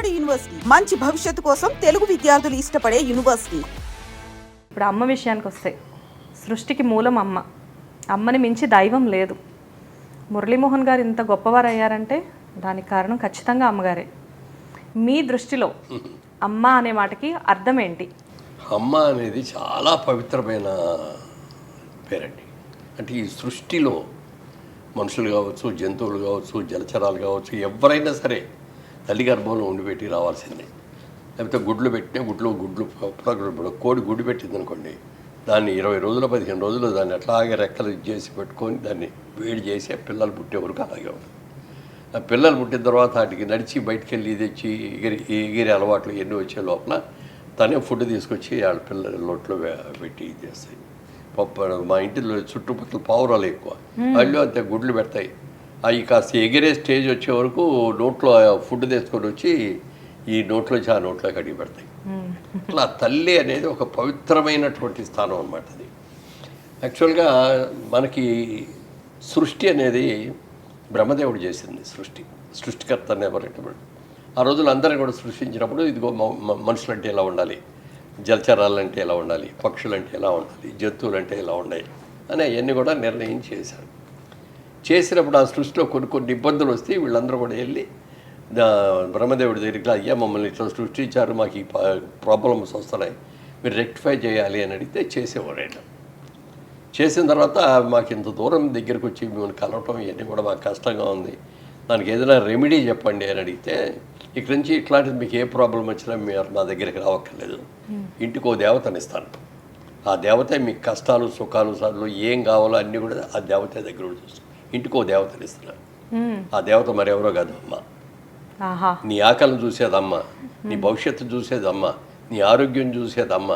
నాడు యూనివర్సిటీ మంచి భవిష్యత్తు కోసం తెలుగు విద్యార్థులు ఇష్టపడే యూనివర్సిటీ. ఇప్పుడు అమ్మ విషయానికి వస్తే సృష్టికి మూలం అమ్మ. అమ్మని మించి దైవం లేదు. మురళీమోహన్ గారు ఇంత గొప్పవారు అయ్యారంటే దానికి కారణం ఖచ్చితంగా అమ్మగారే. మీ దృష్టిలో అమ్మ అనే మాటకి అర్థం ఏంటి? అమ్మ అనేది చాలా పవిత్రమైన పేరండి. అంటే ఈ సృష్టిలో మనుషులు కావచ్చు, జంతువులు కావచ్చు, జలచరాలు కావచ్చు, ఎవరైనా సరే తల్లి గర్భంలో ఉండిపెట్టి రావాల్సిందే. లేకపోతే గుడ్లు పెట్టినా గుడ్లు కోడి గుడ్డు పెట్టింది అనుకోండి, దాన్ని 20 రోజులు 15 రోజులు దాన్ని అట్లాగే రెక్కలు చేసి పెట్టుకొని దాన్ని వేడి చేసి ఆ పిల్లలు పుట్టే వరకు అలాగే ఉంటుంది. ఆ పిల్లలు పుట్టిన తర్వాత వాటికి నడిచి బయటికి వెళ్ళి తెచ్చి ఎగిరి అలవాట్లు ఎన్ని వచ్చే లోపల తనే ఫుడ్ తీసుకొచ్చి వాళ్ళ పిల్లల లోట్లో పెట్టి చేస్తాయి. మా ఇంటిలో చుట్టుపక్కల పావురాలు ఎక్కువ, వాళ్ళు అంతే గుడ్లు పెడతాయి. అవి కాస్త ఎగిరే స్టేజ్ వచ్చే వరకు నోట్లో ఫుడ్ తీసుకొని వచ్చి ఈ నోట్లోంచి ఆ నోట్లో కడిగి పెడతాయి. అట్లా తల్లి అనేది ఒక పవిత్రమైనటువంటి స్థానం అన్నమాట. అది యాక్చువల్గా మనకి సృష్టి అనేది బ్రహ్మదేవుడు చేసింది. సృష్టికర్త అని ఎవరంటే ఆ రోజులు అందరినీ కూడా సృష్టించినప్పుడు ఇదిగో మనుషులంటే ఎలా ఉండాలి, జలచరాలంటే ఎలా ఉండాలి, పక్షులంటే ఎలా ఉండాలి, జంతువులంటే ఎలా ఉండాలి అని అవన్నీ కూడా నిర్ణయం చేశారు. చేసినప్పుడు ఆ సృష్టిలో కొన్ని ఇబ్బందులు వస్తే వీళ్ళందరూ కూడా వెళ్ళి బ్రహ్మదేవుడి దగ్గరికి, అయ్యా మమ్మల్ని ఇట్లా సృష్టించారు, మాకు ఈ ప్రాబ్లమ్స్ వస్తున్నాయి, మీరు రెక్టిఫై చేయాలి అని అడిగితే చేసేవారు. ఆయన చేసిన తర్వాత మాకు ఇంత దూరం దగ్గరికి వచ్చి మిమ్మల్ని కలవటం ఇవన్నీ కూడా మాకు కష్టంగా ఉంది, దానికి ఏదైనా రెమెడీ చెప్పండి అని అడిగితే, ఇక్కడి నుంచి ఇట్లాంటిది మీకు ఏ ప్రాబ్లం వచ్చినా మీరు నా దగ్గరికి రావక్కర్లేదు, ఇంటికి ఓ దేవతని ఇస్తాను, ఆ దేవతే మీకు కష్టాలు సుఖాలు సార్లు ఏం కావాలో అన్నీ కూడా ఆ దేవతే దగ్గర చూస్తాను, ఇంటికి ఓ దేవతని ఇస్తున్నాను. ఆ దేవత మరెవరో కాదు అమ్మ. నీ ఆకలిని చూసేదమ్మ, నీ భవిష్యత్తు చూసేదమ్మ, నీ ఆరోగ్యం చూసేదమ్మ,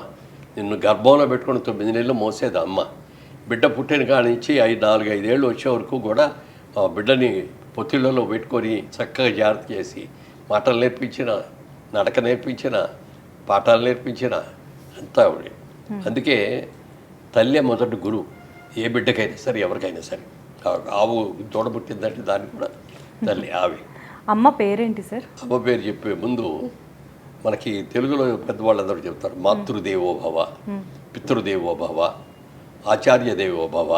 నిన్ను గర్భంలో పెట్టుకుని 9 నెలలు మోసేది అమ్మ. బిడ్డ పుట్టిన కాడి నుంచి 4-5 ఏళ్ళు వచ్చే వరకు కూడా ఆ బిడ్డని పొత్తిళ్ళలో పెట్టుకొని చక్కగా జాగ్రత్త చేసి మాటలు నేర్పించిన, నడక నేర్పించిన, పాఠాలు నేర్పించిన అంతా ఆవిడే. అందుకే తల్లి మొదటి గురువు ఏ బిడ్డకైనా సరే, ఎవరికైనా సరే. ఆవు తోడ పుట్టిందంటే దాన్ని కూడా తల్లి ఆవి. అమ్మ పేరేంటి సార్? అమ్మ పేరు చెప్పే ముందు మనకి తెలుగులో పెద్దవాళ్ళందరూ చెప్తారు, మాతృదేవో భవ, పితృదేవో భవ, ఆచార్య దేవో భవ,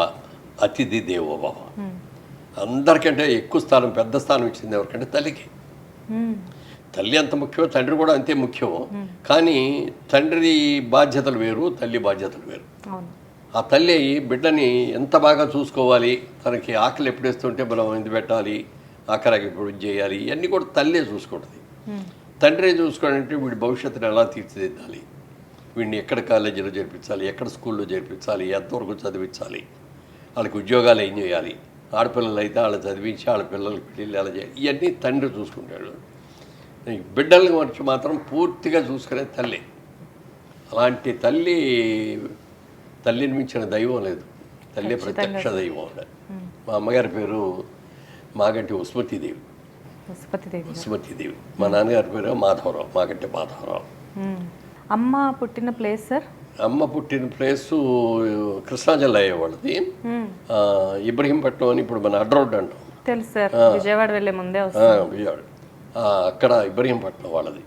అతిథి దేవో భవ. అందరికంటే ఎక్కువ స్థానం, పెద్ద స్థానం ఇచ్చింది ఎవరికంటే తల్లికి. తల్లి అంత ముఖ్యం, తండ్రి కూడా అంతే ముఖ్యం. కానీ తండ్రి బాధ్యతలు వేరు, తల్లి బాధ్యతలు వేరు. ఆ తల్లి బిడ్డని ఎంత బాగా చూసుకోవాలి, తనకి ఆకలి ఎప్పుడేస్తుంటే మనం ఇది పెట్టాలి, ఆఖరాకి ఇప్పుడు చేయాలి, ఇవన్నీ కూడా తల్లే చూసుకుంటుంది. తండ్రి చూసుకోవాలంటే వీడి భవిష్యత్తుని ఎలా తీర్చిదిద్దాలి, వీడిని ఎక్కడ కాలేజీలో చేర్పించాలి, ఎక్కడ స్కూల్లో చేర్పించాలి, ఎంతవరకు చదివించాలి, వాళ్ళకి ఉద్యోగాలు ఏం చేయాలి, ఆడపిల్లలు అయితే వాళ్ళని చదివించి వాళ్ళ పిల్లలకి పెళ్ళి ఎలా చేయాలి, ఇవన్నీ తండ్రి చూసుకుంటాడు. బిడ్డల గురించి మాత్రం పూర్తిగా చూసుకునే తల్లి. అలాంటి తల్లిని మించిన దైవం లేదు. తల్లి ప్రత్యక్ష దైవం. మా అమ్మగారి పేరు మాగంటి ఉస్మతీదేవి. మా నాన్నగారి పేరు మాధవరావు, మాగంటి మాధవరావు. అమ్మ పుట్టిన ప్లేస్ సార్? అమ్మ పుట్టిన ప్లేసు కృష్ణా జిల్లా అయ్యేవాళ్ళది. ఇబ్రహీంపట్నం అని ఇప్పుడు మన అడ్ రోడ్ అంటాం. తెలుసు సార్, విజయవాడ వెళ్ళే ముందే విజయవాడ. అక్కడ ఇబ్రహీంపట్నం వాళ్ళది.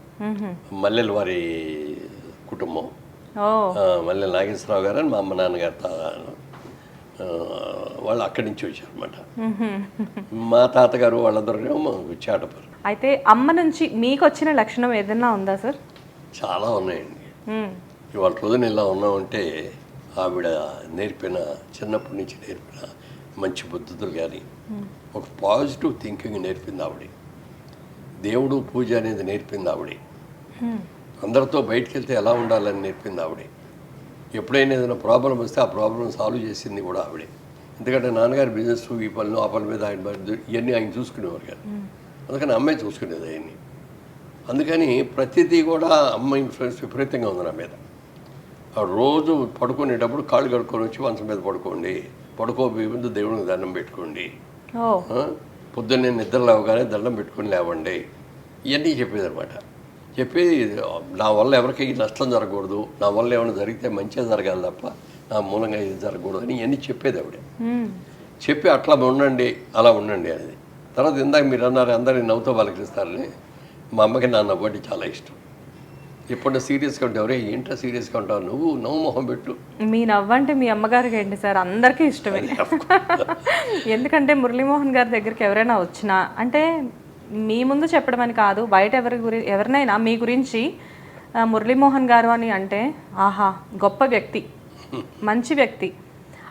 మల్లెల వారి కుటుంబం. మల్లెల నాగేశ్వరరావు గారు అని మా అమ్మ నాన్నగారు వాళ్ళు అక్కడి నుంచి వచ్చారు అనమాట. మా తాతగారు వాళ్ళందరూ చాటపరు. అయితే అమ్మ నుంచి మీకు వచ్చిన లక్షణం ఏదైనా ఉందా సార్? చాలా ఉన్నాయండి. ఇవాళ రోజున ఇలా ఉన్నామంటే ఆవిడ నేర్పిన, చిన్నప్పటి నుంచి నేర్పిన మంచి పద్ధతులు కానీ, ఒక పాజిటివ్ థింకింగ్ నేర్పింది ఆవిడ. దేవుడు పూజ అనేది నేర్పింది ఆవిడే. అందరితో బయటికి వెళ్తే ఎలా ఉండాలని నేర్పింది ఆవిడే. ఎప్పుడైనా ఏదైనా ప్రాబ్లం వస్తే ఆ ప్రాబ్లం సాల్వ్ చేసింది కూడా ఆవిడే. ఎందుకంటే నాన్నగారి బిజినెస్, ఈ పనులు ఆ పని మీద ఇవన్నీ ఆయన చూసుకునేవారు కాదు. అందుకని అమ్మాయి చూసుకునేది ఆయన్ని. అందుకని ప్రతిదీ కూడా అమ్మ ఇన్ఫ్లుయెన్స్ విపరీతంగా ఉంది నా మీద. రోజు పడుకునేటప్పుడు కాళ్ళు కడుక్కొని వచ్చి మంచం మీద పడుకోబోయే ముందు దేవుడికి దండం పెట్టుకోండి, పొద్దున్నే నిద్ర లేవగానే దండం పెట్టుకొని లేవండి, ఇవన్నీ చెప్పేది అనమాట. చెప్పి నా వల్ల ఎవరికి నష్టం జరగకూడదు, నా వల్ల ఏమైనా జరిగితే మంచిగా జరగాలి తప్ప నా మూలంగా ఇది జరగకూడదు అని ఇవన్నీ చెప్పేది ఆవిడ. చెప్పి అట్లా ఉండండి, అలా ఉండండి అనేది. తర్వాత ఇందాక మీరు అన్నారు అందరినీ నవ్వుతో పలకరిస్తారని, మా అమ్మకి నా నవ్వు అంటే చాలా ఇష్టం. ఎప్పుడన్నా సీరియస్గా ఉంటావు, ఎవరే ఏంటో సీరియస్గా ఉంటావు, నవ్వు మొహం పెట్టు. మీ నవ్వంటే మీ అమ్మగారికి ఏంటి సార్ అందరికీ ఇష్టమే. ఎందుకంటే మురళీమోహన్ గారి దగ్గరికి ఎవరైనా వచ్చినా అంటే మీ ముందు చెప్పడం అని కాదు, బయట ఎవరినైనా మీ గురించి మురళీమోహన్ గారు అని అంటే ఆహా గొప్ప వ్యక్తి, మంచి వ్యక్తి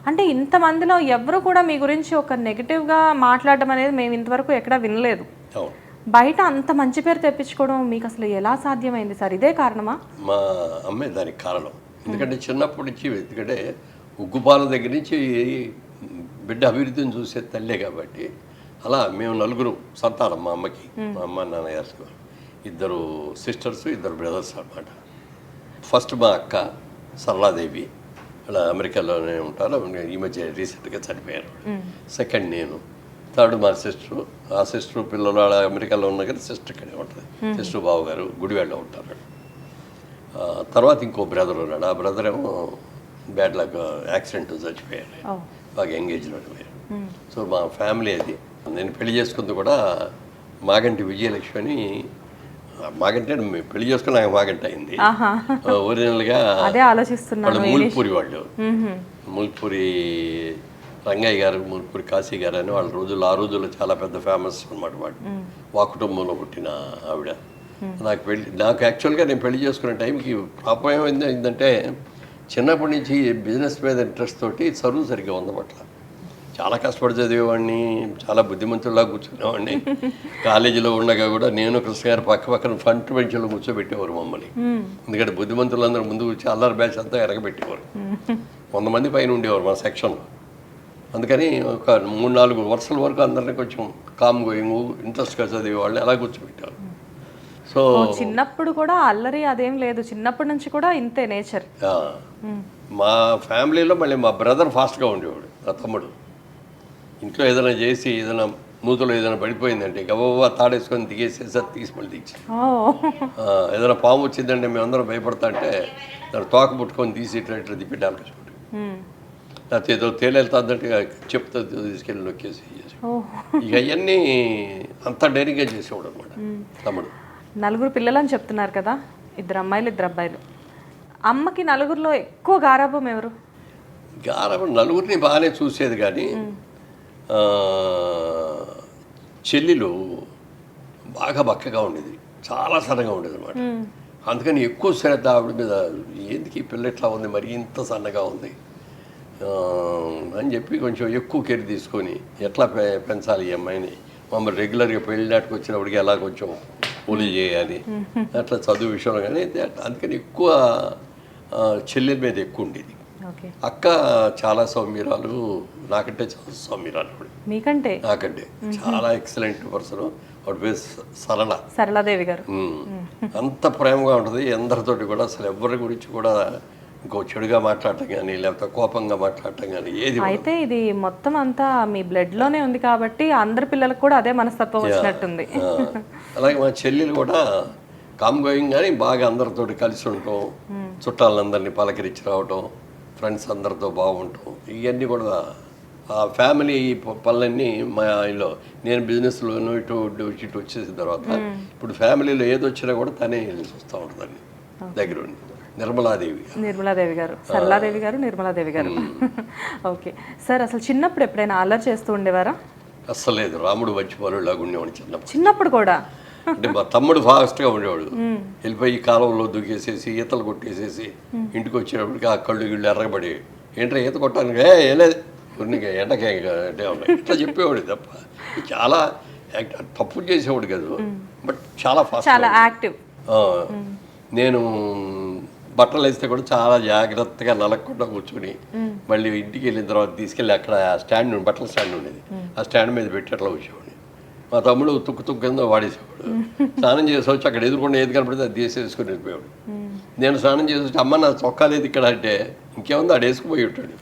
అంటే ఇంతమందిలో ఎవరు కూడా మీ గురించి ఒక నెగిటివ్గా మాట్లాడడం అనేది మేము ఇంతవరకు ఎక్కడా వినలేదు. బయట అంత మంచి పేరు తెప్పించుకోవడం మీకు అసలు ఎలా సాధ్యమైంది సార్? ఇదే కారణమా? మా అమ్మే దానికి కారణం. ఎందుకంటే చిన్నప్పటి నుంచి, ఎందుకంటే ఉగ్గుపాల దగ్గర నుంచి బిడ్డ అభివృద్ధిని చూసే తల్లే కాబట్టి అలా మేము నలుగురు సంతానం మా అమ్మకి. మా అమ్మ నాన్నగారు 2 సిస్టర్స్ 2 బ్రదర్స్ అన్నమాట. ఫస్ట్ మా అక్క సరళాదేవి, అలా అమెరికాలోనే ఉంటారు, ఈ మధ్య రీసెంట్గా చనిపోయారు. సెకండ్ నేను, థర్డ్ మా సిస్టరు. ఆ సిస్టరు పిల్లలు అలా అమెరికాలో ఉన్న కానీ సిస్టర్ ఇక్కడే ఉంటుంది. సిస్టర్ బాబు గారు గుడివాడలో ఉంటారు. తర్వాత ఇంకో బ్రదర్ ఉన్నాడు. ఆ బ్రదర్ ఏమో బ్యాడ్ లక్ యాక్సిడెంట్ చచ్చిపోయారు, బాగా ఎంగేజ్లో పోయారు. సో మా ఫ్యామిలీ అది. నేను పెళ్లి చేసుకుంది కూడా మాగంటి విజయలక్ష్మి అని. మాగంటే పెళ్లి చేసుకుని నాకు మాగంటి అయింది. ఒరిజినల్గా వాళ్ళు మూల్పూరి వాళ్ళు, మూల్పూరి రంగయ్య గారు, మూల్పూరి కాశీ గారు అని వాళ్ళ రోజుల్లో, ఆ రోజుల్లో చాలా పెద్ద ఫేమస్ అనమాట. వాడు మా కుటుంబంలో పుట్టిన ఆవిడ. నాకు యాక్చువల్గా నేను పెళ్లి చేసుకునే టైంకి ప్రాబ్లం ఏమైందంటే చిన్నప్పటి నుంచి బిజినెస్ మీద ఇంట్రెస్ట్ తోటి చదువు సరిగ్గా ఉందన్నమాట. చాలా కష్టపడి చదివేవాడిని, చాలా బుద్ధిమంతుల్లా కూర్చునేవాడిని. కాలేజీలో ఉండగా కూడా నేను కృష్ణ గారు పక్కన ఫ్రంట్ బెంచ్లో కూర్చోబెట్టేవారు మమ్మల్ని. ఎందుకంటే బుద్ధిమంతులందరూ ముందు కూర్చో అల్లరి బ్యాచ్ అంతా ఎరగబెట్టేవారు. 100 మంది పైన ఉండేవారు మా సెక్షన్లో. అందుకని ఒక 3-4 వరుసల వరకు అందరినీ కొంచెం కామ్ గోయింగ్ ఇంట్రెస్ట్గా చదివేవాళ్ళని అలా కూర్చోబెట్టారు. సో చిన్నప్పుడు కూడా అల్లరి అదేం లేదు, చిన్నప్పటి నుంచి కూడా ఇంతే నేచర్. మా ఫ్యామిలీలో మళ్ళీ మా బ్రదర్ ఫాస్ట్గా ఉండేవాడు. నా తమ్ముడు ఇంట్లో ఏదైనా చేసి ఏదైనా నూతులో ఏదైనా పడిపోయిందంటే గబగబా తాడేసుకొని దిగేసేసి తీసి మళ్ళీ దిగి, ఏదైనా పాము వచ్చిందంటే మేమందరం భయపడతా అంటే దాన్ని తోక పుట్టుకొని తీసి ఇట్లా తిప్పి డాక్టర్ లేకపోతే ఏదో తేలేళ్తుందంటే చెప్తా తీసుకెళ్ళి నొక్కేసి ఇక అవన్నీ అంత డైరీగా చేసేవాడు అనమాట తమ్ముడు. 4 పిల్లలు అని చెప్తున్నారు కదా, 2 అమ్మాయిలు 2 అబ్బాయిలు. అమ్మకి 4గురిలో ఎక్కువ గారాబం ఎవరు? గారాబం 4గురిని బాగానే చూసేది కానీ చెల్లెలు బాగా బక్కగా ఉండేది, చాలా సన్నగా ఉండేది అనమాట. అందుకని ఎక్కువ శ్రద్ధ ఆవిడ మీద, ఎందుకు ఈ పిల్ల ఇట్లా ఉంది, మరి ఇంత సన్నగా ఉంది అని చెప్పి కొంచెం ఎక్కువ కేర్ తీసుకొని ఎట్లా పెంచాలి ఈ అమ్మాయిని, మమ్మల్ని రెగ్యులర్గా పెళ్ళినాటికి వచ్చినప్పటికీ ఎలా కొంచెం పూలు చేయాలి, అట్లా చదువు విషయంలో కానీ. అందుకని ఎక్కువ చెల్లెల మీద ఎక్కువ ఉండేది. అక్క చాలా సౌమ్యురాలు, నాకంటే చాలా సౌమ్యురాలు. మీకంటే? నాకంటే చాలా ఎక్సలెంట్ పర్సన్. వాడి పేరు సరళాదేవి గారు. అంత ప్రేమగా ఉంటుంది అందరితోటి కూడా. అసలు ఎవరి గురించి కూడా ఇంకో చెడుగా మాట్లాడటం కానీ లేకపోతే కోపంగా మాట్లాడటం కానీ ఏది. అయితే ఇది మొత్తం అంతా మీ బ్లడ్లోనే ఉంది కాబట్టి అందరి పిల్లలకు కూడా అదే మనస్తత్వం వచ్చినట్టుంది. అలాగే మా చెల్లెలు కూడా కామ్ గోయింగ్ కానీ బాగా అందరితోటి కలిసి ఉండటం, చుట్టాలందరినీ పలకరించి రావటం, ఫ్రెండ్స్ అందరితో బాగుంటాం, ఇవన్నీ కూడా ఆ ఫ్యామిలీ పనులన్నీ మా ఇంట్లో. నేను బిజినెస్లోనూ ఇటు వచ్చేసిన తర్వాత ఇప్పుడు ఫ్యామిలీలో ఏది వచ్చినా కూడా తనే చూస్తూ ఉంటుందండి దగ్గర ఉండి. నిర్మలాదేవి గారు, సరళాదేవి గారు, నిర్మలాదేవి గారు. ఓకే సార్, అసలు చిన్నప్పుడు ఎప్పుడైనా అల్లరి చేస్తూ ఉండేవారా? అస్సలు లేదు, రాముడు వచ్చిపోలేలాగా ఉండేవాడు చిన్నప్పుడు కూడా. అంటే మా తమ్ముడు ఫాస్ట్గా ఉండేవాడు, వెళ్ళిపోయి కాలంలో దూకేసేసి ఈతలు కొట్టేసేసి ఇంటికి వచ్చేటప్పటికి ఆ కళ్ళు గిళ్ళు ఎర్రబడి ఏంటో ఈత కొట్టానికి లేదు కొన్ని ఎండకే ఇట్లా చెప్పేవాడు తప్ప చాలా తప్పు చేసేవాడు కాదు, బట్ చాలా ఫాస్ట్, చాలా యాక్టివ్. నేను బట్టలు వేస్తే కూడా చాలా జాగ్రత్తగా నలగకుండా కూర్చొని మళ్ళీ ఇంటికి వెళ్ళిన తర్వాత తీసుకెళ్ళి అక్కడ స్టాండ్ బట్టల స్టాండ్ ఉండేది, ఆ స్టాండ్ మీద పెట్టి అట్లా వచ్చేవాడు. మా తమ్ముడు తుక్కు కింద వాడేసేవాడు. స్నానం చేసి వచ్చి అక్కడ ఎదురుకుండా ఏది కనపడితే అది తీసేసుకొని వెళ్ళిపోయాడు. నేను స్నానం చేసి వచ్చి అమ్మ నా చొక్కా లేదు ఇక్కడ అంటే ఇంకేముంది ఆడు వేసుకుపోయి ఉంటాడు.